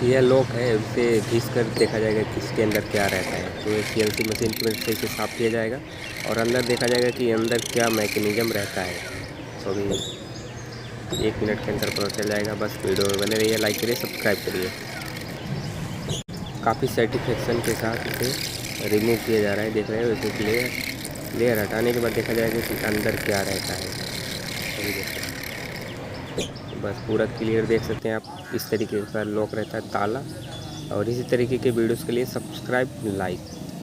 यह लॉक है, उसे घिस कर देखा जाएगा कि इसके अंदर क्या रहता है। तो एक सीएनसी मशीन की मदद से इसे साफ़ किया जाएगा और अंदर देखा जाएगा कि अंदर क्या मैकेनिज़्म रहता है। तो अभी 1 मिनट के अंदर पता चल जाएगा। बस वीडियो में बने रहिए, लाइक करिए, सब्सक्राइब करिए। काफ़ी सेटिस्फेक्शन के साथ इसे रिमूव किया जा रहा है। देख रहे हो, इसे लेयर हटाने के बाद देखा जाएगा कि अंदर क्या रहता है। अभी देखो, बस पूरा क्लियर देख सकते हैं आप। इस तरीके का लॉक रहता है ताला। और इसी तरीके के वीडियोज़ के लिए सब्सक्राइब, लाइक।